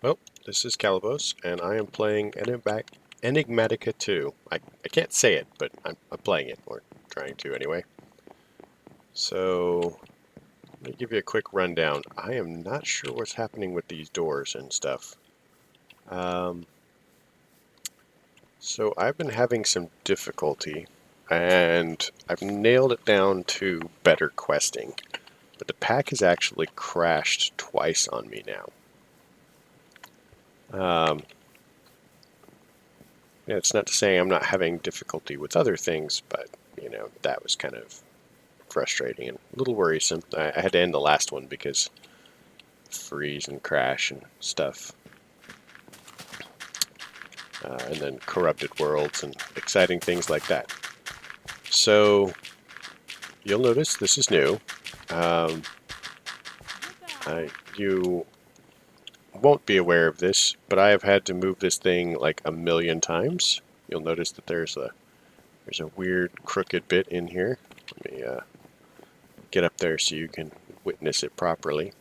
Well, this is Calibos, and I am playing Enigmatica 2. I can't say it, but I'm playing it, or trying to anyway. So, let me give you a quick rundown. I am not sure what's happening with these doors and stuff. So I've been having some difficulty, and I've nailed it down to better questing. But the pack has actually crashed twice on me now. Yeah, it's not to say I'm not having difficulty with other things, but, that was kind of frustrating and a little worrisome. I had to end the last one because freeze and crash and stuff. And then corrupted worlds and exciting things like that. So, you'll notice this is new. You won't be aware of this, but I have had to move this thing like a million times. You'll notice that there's a weird crooked bit in here. Let me get up there so you can witness it properly.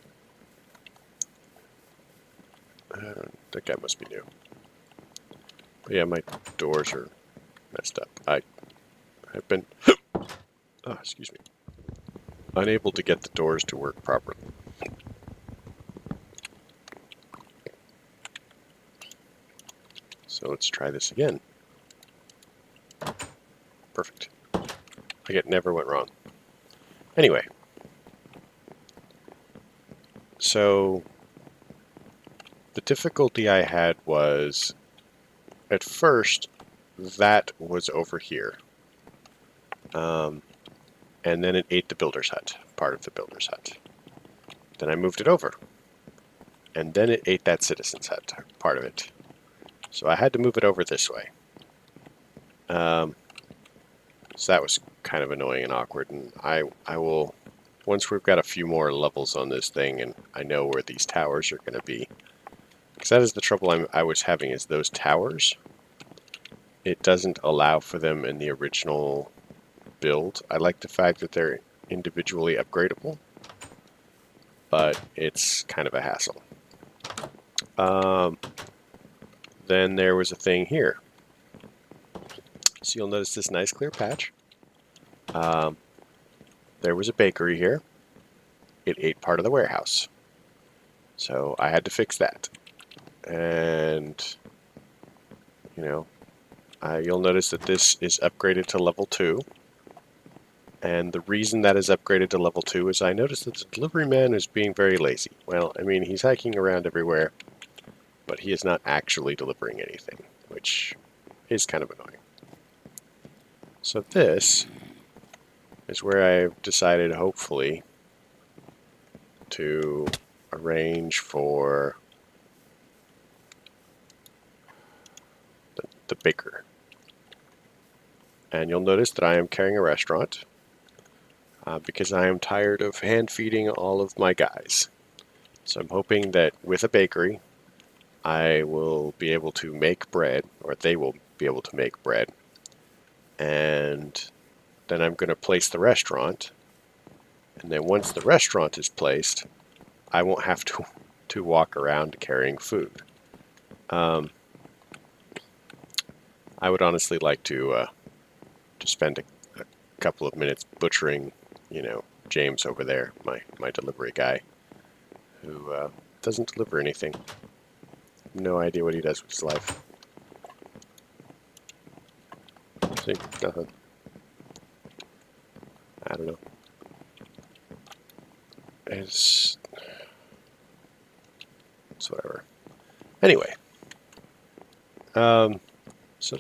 That guy must be new. But yeah, my doors are messed up. I have been excuse me, unable to get the doors to work properly. So let's try this again. Perfect. Like it never went wrong. Anyway, so the difficulty I had was, at first, that was over here. And then it ate the builder's hut, part of the builder's hut. Then I moved it over. And then it ate that citizen's hut, part of it. So I had to move it over this way. So that was kind of annoying and awkward. And I will, once we've got a few more levels on this thing and I know where these towers are going to be, because that is the trouble I was having, is those towers, it doesn't allow for them in the original build. I like the fact that they're individually upgradable, but it's kind of a hassle. Then there was a thing here. So you'll notice this nice clear patch. There was a bakery here. It ate part of the warehouse. So I had to fix that. And, you'll notice that this is upgraded to level 2. And the reason that is upgraded to level 2 is I noticed that the delivery man is being very lazy. Well, I mean, he's hiking around everywhere, but he is not actually delivering anything, which is kind of annoying. So this is where I've decided, hopefully, to arrange for the baker. And you'll notice that I am carrying a restaurant because I am tired of hand feeding all of my guys. So I'm hoping that with a bakery, I will be able to make bread, or they will be able to make bread. And then I'm going to place the restaurant. And then once the restaurant is placed, I won't have to walk around carrying food. I would honestly like to spend a couple of minutes butchering, James over there, my delivery guy, who doesn't deliver anything. No idea what he does with his life. See, nothing. I don't know. It's whatever. Anyway, so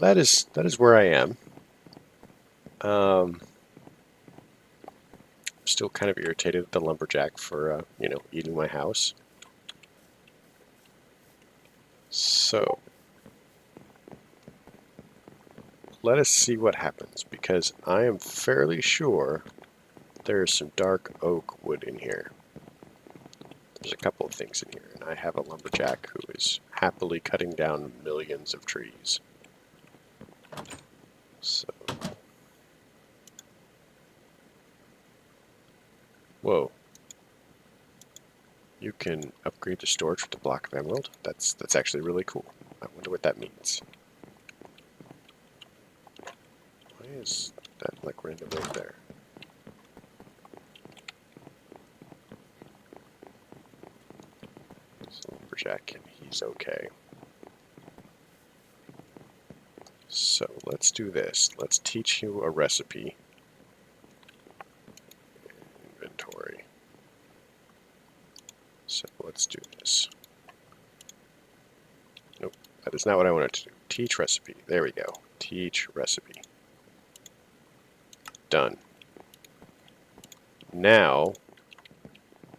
that is where I am. Still kind of irritated at the lumberjack for eating my house. So let us see what happens, because I am fairly sure there is some dark oak wood in here. There's a couple of things in here, and I have a lumberjack who is happily cutting down millions of trees. So, whoa. You can upgrade the storage with the block of emerald. That's actually really cool. I wonder what that means. Why is that like randomly there? Lumberjack, and he's okay. So let's do this. Let's teach you a recipe. Inventory. So let's do this. Nope, that is not what I wanted to do. Teach recipe. There we go. Teach recipe. Done. Now,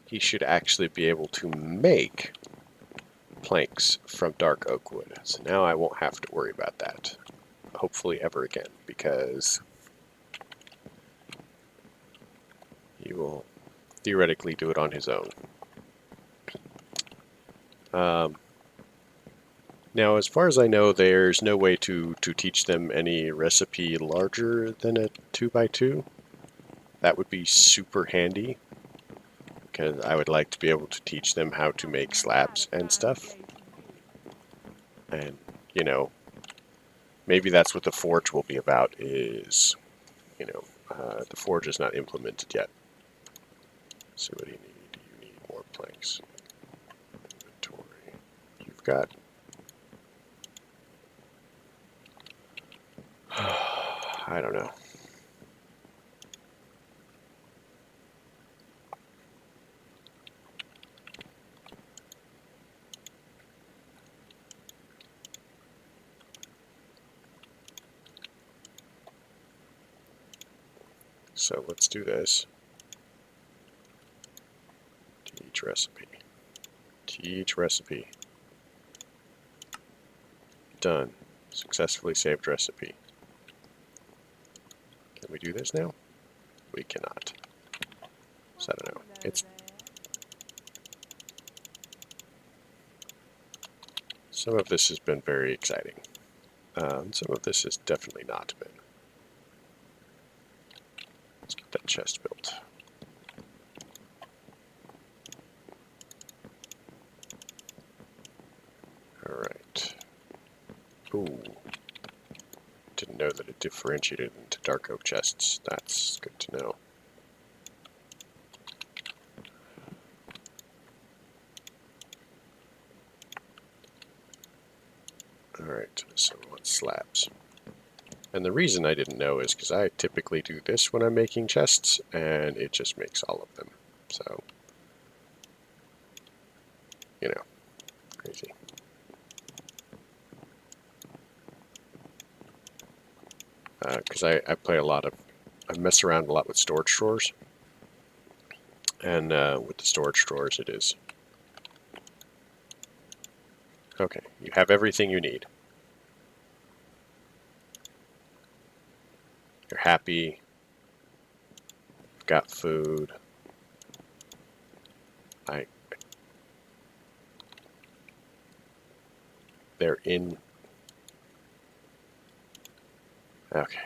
he should actually be able to make planks from dark oak wood. So now I won't have to worry about that. Hopefully ever again, because he will theoretically do it on his own. Now, as far as I know, there's no way to teach them any recipe larger than a 2x2. That would be super handy, because I would like to be able to teach them how to make slabs and stuff. And, you know, maybe that's what the forge will be about, is, you know, the forge is not implemented yet. So what do you need? You need more planks. Inventory. You've got... I don't know. So let's do this. Teach recipe. Teach recipe. Done. Successfully saved recipe. Can we do this now? We cannot. So I don't know. It's some of this has been very exciting. Some of this has definitely not been. Let's get that chest built. All right. Ooh. Didn't know that it differentiated into dark oak chests. That's good to know. Alright, so we want slabs. And the reason I didn't know is because I typically do this when I'm making chests, and it just makes all of them. So, you know, crazy. Because I play a lot of, I mess around a lot with storage drawers. And with the storage drawers it is. Okay, you have everything you need. You're happy. You've got food. They're in. Okay.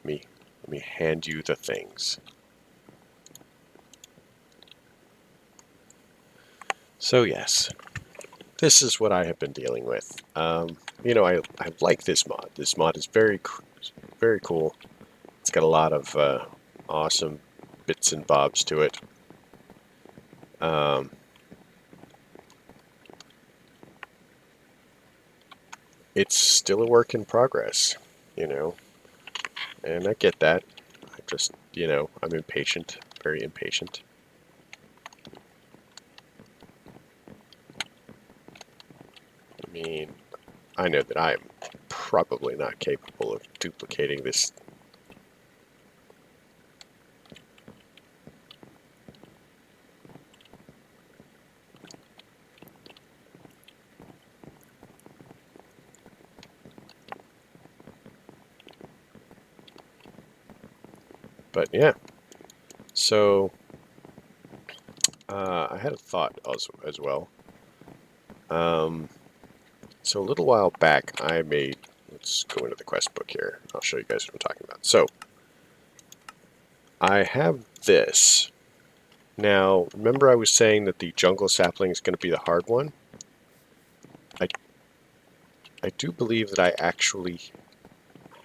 Let me hand you the things. So yes, this is what I have been dealing with. You know, I like this mod. This mod is very cool. It's got a lot of awesome bits and bobs to it. It's still a work in progress, you know, and I get that. I just, you know, I'm impatient, very impatient. I mean, I know that I am probably not capable of duplicating this. But yeah, so I had a thought as well. So a little while back I made, let's go into the quest book here. I'll show you guys what I'm talking about. So I have this, Now, remember I was saying that the jungle sapling is going to be the hard one? I do believe that I actually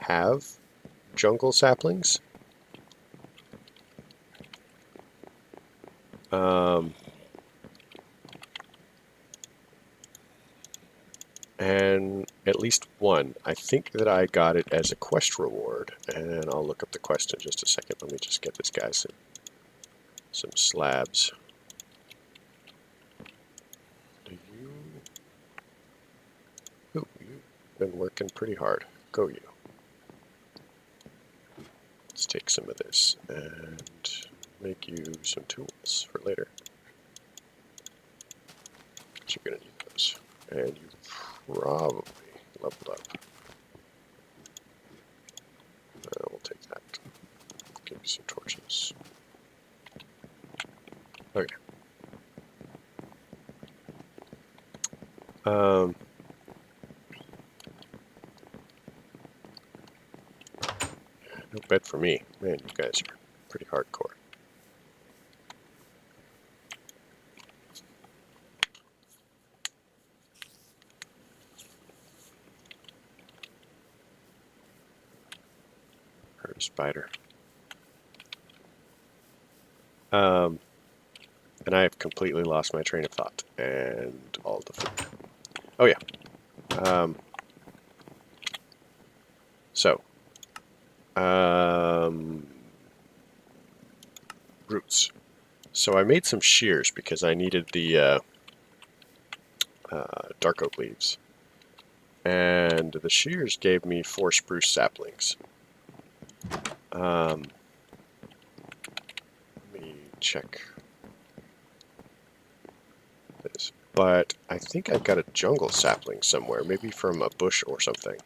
have jungle saplings. And at least one. I think that I got it as a quest reward, and I'll look up the quest in just a second. Let me just get this guy some slabs. Ooh, you've been working pretty hard. Go you. Let's take some of this and make you some tools for later. You're going to need those. And you probably leveled up. We'll take that. Give you some torches. Okay. No bed for me. Man, you guys are pretty hardcore. Heard a spider. And I have completely lost my train of thought and all the food. Oh yeah. Roots. So I made some shears because I needed the dark oak leaves. And the shears gave me 4 spruce saplings. Let me check this. But I think I've got a jungle sapling somewhere, maybe from a bush or something.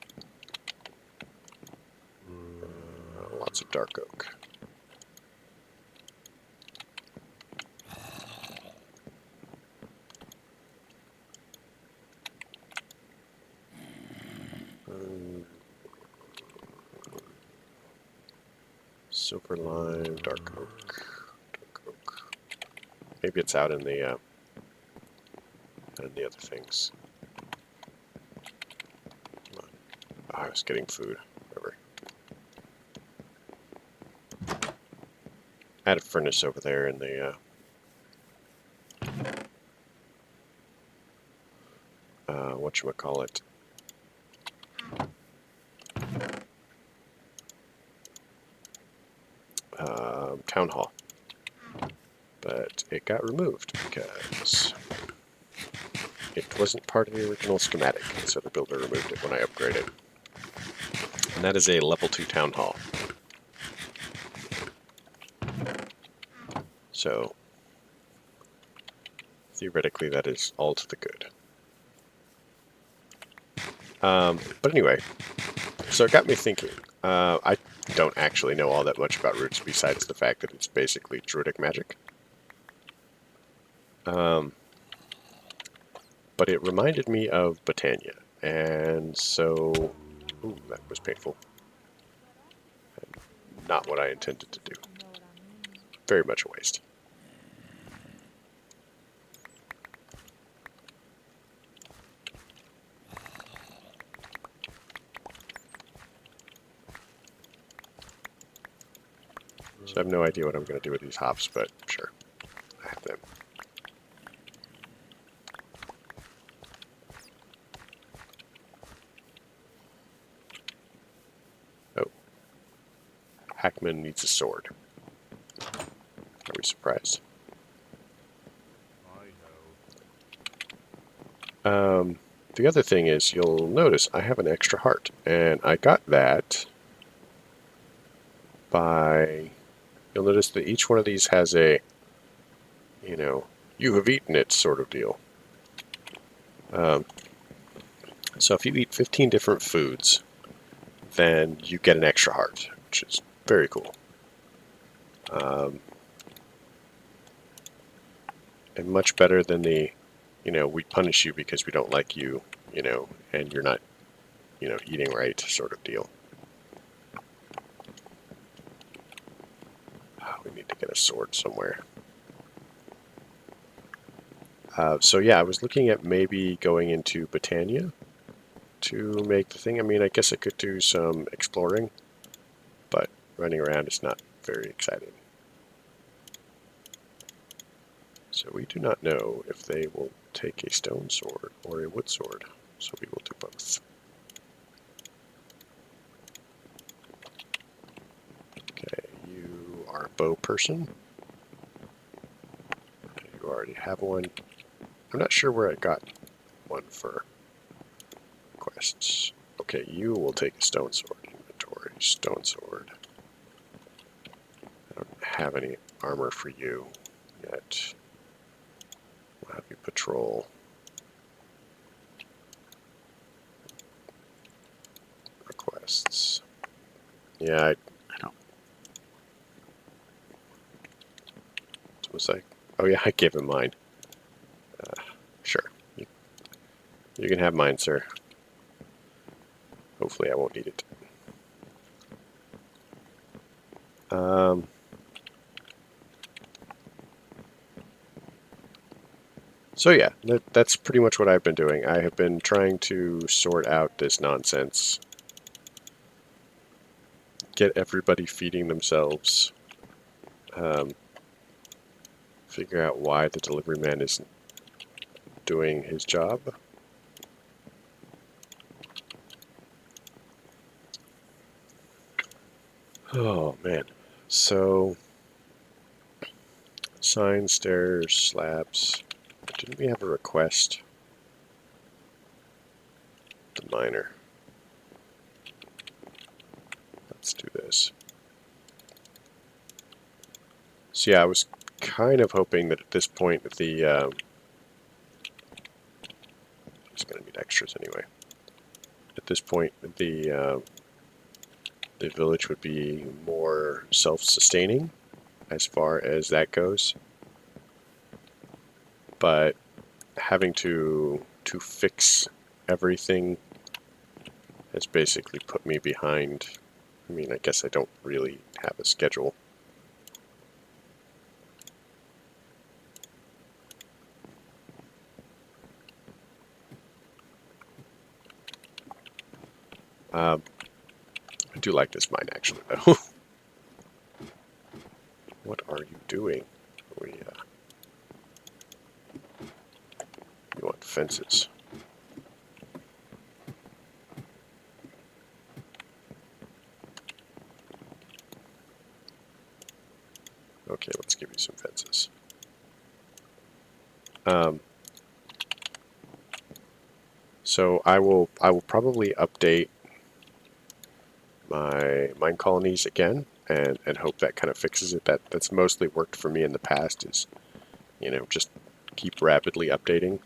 Lots of dark oak. Silver lime, dark oak. Maybe it's out in the other things. Come on. Oh, I was getting food. Whatever. I had a furnace over there in the whatchamacallit. Town hall. But it got removed because it wasn't part of the original schematic, so the builder removed it when I upgraded. And that is a level 2 town hall. So theoretically that is all to the good. But anyway, so it got me thinking. I don't actually know all that much about roots besides the fact that it's basically druidic magic. But it reminded me of Botania, and so... Ooh, that was painful. Not what I intended to do. Very much a waste. So I have no idea what I'm going to do with these hops, but sure, I have them. Oh. Hackman needs a sword. Are we surprised? The other thing is, you'll notice I have an extra heart, and I got that by... You'll notice that each one of these has a, you have eaten it sort of deal. So if you eat 15 different foods, then you get an extra heart, which is very cool. And much better than the, we punish you because we don't like you, and you're not, eating right sort of deal. Oh, we need to get a sword somewhere. So yeah, I was looking at maybe going into Botania to make the thing. I mean, I guess I could do some exploring, but running around is not very exciting. So we do not know if they will take a stone sword or a wood sword, so we will do both. Okay, you are a bow person. Okay, you already have one. I'm not sure where I got one for quests. Okay, you will take a stone sword. Inventory, stone sword. I don't have any armor for you yet. We'll have you patrol. Requests. Yeah, I don't. What was I? Oh yeah, I gave him mine. Sure. You can have mine, sir. Hopefully I won't need it. So yeah, that's pretty much what I've been doing. I have been trying to sort out this nonsense. Get everybody feeding themselves. Figure out why the delivery man isn't doing his job. Oh man. So signs, stairs, slabs. Didn't we have a request? The miner. Let's do this. So yeah, I was kind of hoping that at this point the it's going to need extras anyway. At this point, the village would be more self-sustaining as far as that goes. But having to fix everything has basically put me behind. I mean, I guess I don't really have a schedule. I do like this mine, actually, though. What are you doing? You want fences. Okay, let's give you some fences. So I will probably update my mine colonies again and hope that kind of fixes it. That's mostly worked for me in the past is, just keep rapidly updating.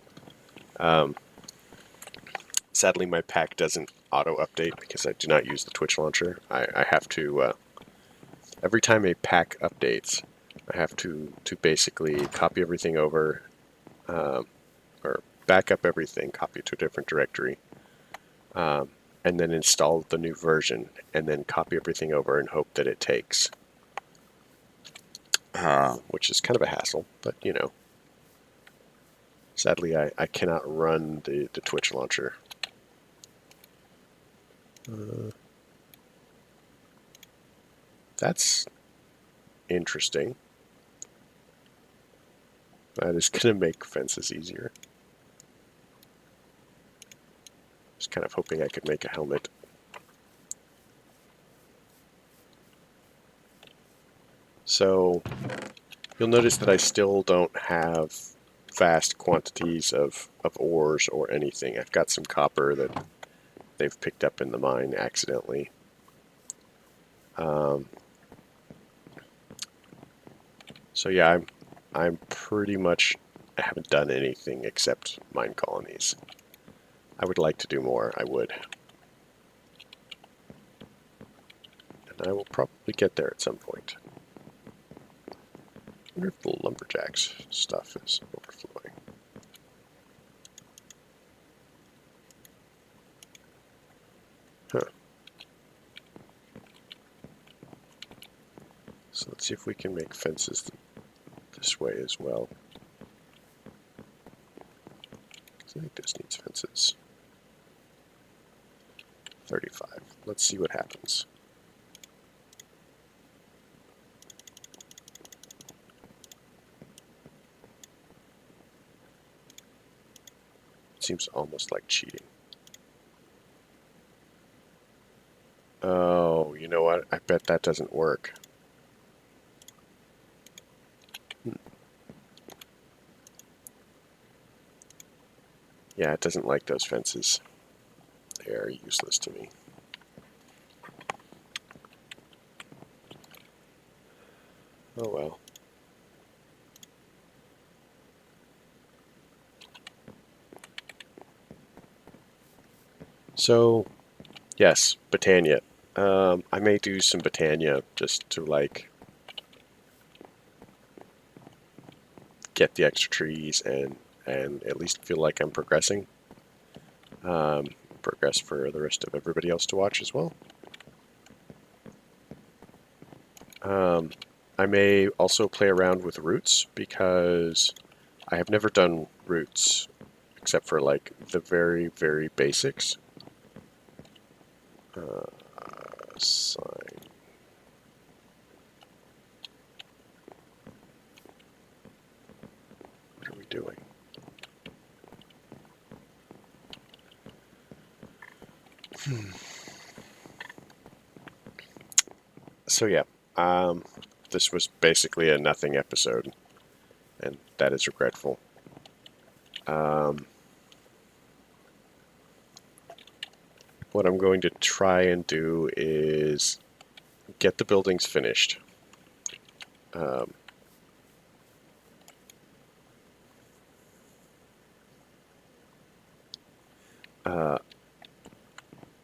Sadly, my pack doesn't auto-update because I do not use the Twitch launcher. I have to, every time a pack updates, I have to basically copy everything over, or back up everything, copy it to a different directory, and then install the new version, and then copy everything over and hope that it takes. Which is kind of a hassle, but sadly I cannot run the Twitch launcher. That's interesting. That is going to make fences easier. Just kind of hoping I could make a helmet. So you'll notice that I still don't have vast quantities of ores or anything. I've got some copper that they've picked up in the mine accidentally. So yeah, I'm pretty much, I haven't done anything except mine colonies. I would like to do more, I would. And I will probably get there at some point. I wonder if the lumberjacks stuff is overflowing. Huh. So let's see if we can make fences this way as well. feel like this needs fences. 35. Let's see what happens. Seems almost like cheating. Oh, you know what? I bet that doesn't work. Yeah, it doesn't like those fences. They are useless to me. Oh well. So, yes, Botania. I may do some Botania just to, like, get the extra trees and at least feel like I'm progressing. Progress for the rest of everybody else to watch as well. I may also play around with roots because I have never done roots except for like the very, very basics. Sign. What are we doing? So yeah, this was basically a nothing episode, and that is regretful. What I'm going to try and do is get the buildings finished.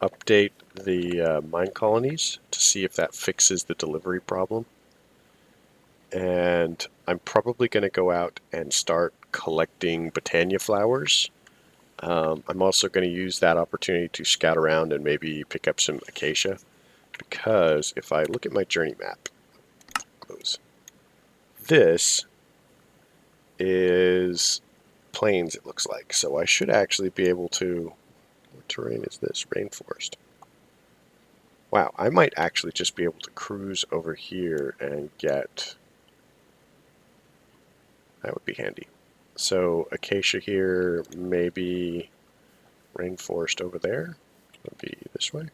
Update the mine colonies to see if that fixes the delivery problem. And I'm probably going to go out and start collecting Botania flowers. I'm also going to use that opportunity to scout around and maybe pick up some acacia, because if I look at my journey map, close, this is plains, it looks like. So I should actually be able to... What terrain is this? Rainforest. Wow, I might actually just be able to cruise over here and get... That would be handy. So acacia here, maybe rainforest over there. Would be this way.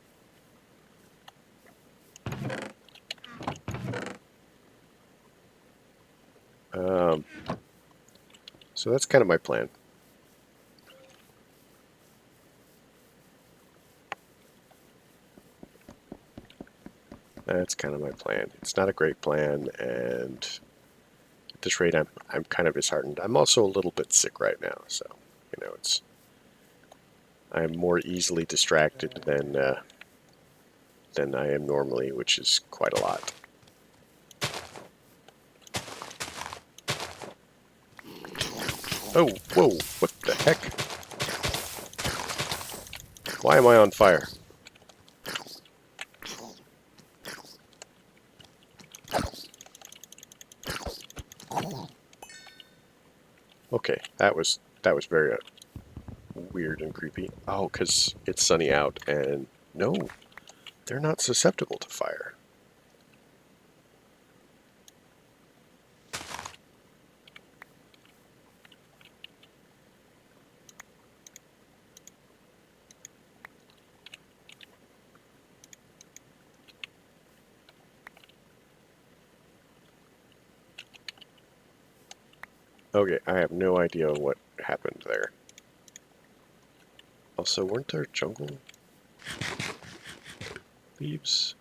So that's kind of my plan. That's kind of my plan. It's not a great plan, and at this rate, I'm kind of disheartened. I'm also a little bit sick right now, so you know I'm more easily distracted than I am normally, which is quite a lot. Oh, whoa! What the heck? Why am I on fire? Okay, that was very weird and creepy. Oh, because it's sunny out, and no, they're not susceptible to fire. Okay, I have no idea what happened there. Also, weren't there jungle leaves?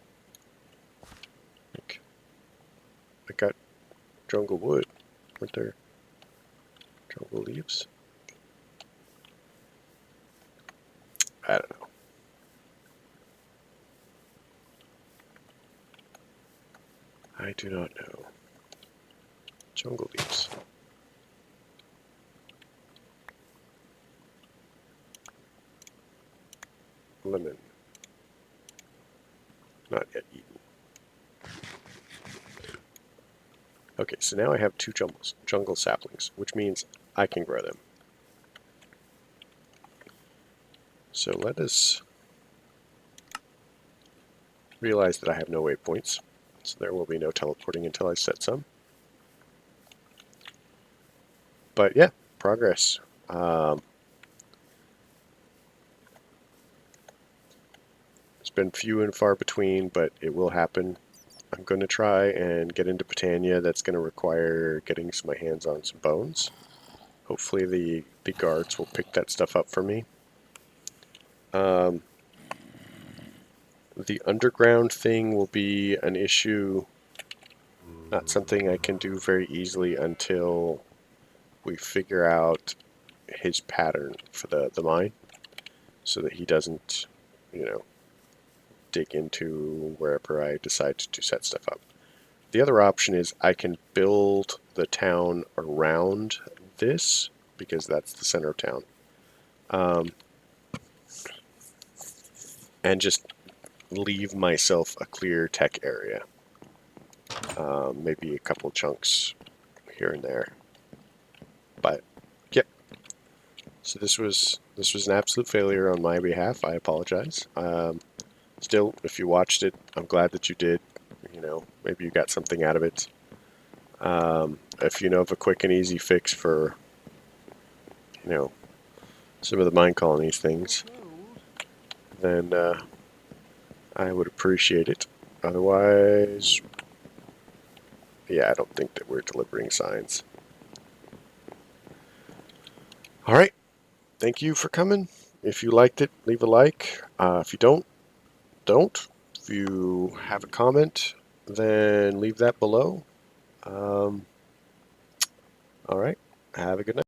Like, I got jungle wood. Weren't there jungle leaves? I don't know. I do not know. Jungle leaves. Lemon. Not yet eaten. Okay, so now I have two jungle saplings, which means I can grow them. So let us realize that I have no waypoints. So there will be no teleporting until I set some. But yeah, progress. It's been few and far between, but it will happen. I'm going to try and get into Britannia. That's going to require getting my hands on some bones. Hopefully the guards will pick that stuff up for me. The underground thing will be an issue, not something I can do very easily until we figure out his pattern for the mine, so that he doesn't, you know, dig into wherever I decide to set stuff up. The other option is I can build the town around this, because that's the center of town, and just leave myself a clear tech area. Maybe a couple chunks here and there. But yep. So this was an absolute failure on my behalf. I apologize. Still, if you watched it, I'm glad that you did. You know, maybe you got something out of it. If you know of a quick and easy fix for, you know, some of the mine colonies things, then I would appreciate it. Otherwise, yeah, I don't think that we're delivering signs. All right. Thank you for coming. If you liked it, leave a like. If you don't. If you have a comment, then leave that below. All right. Have a good night.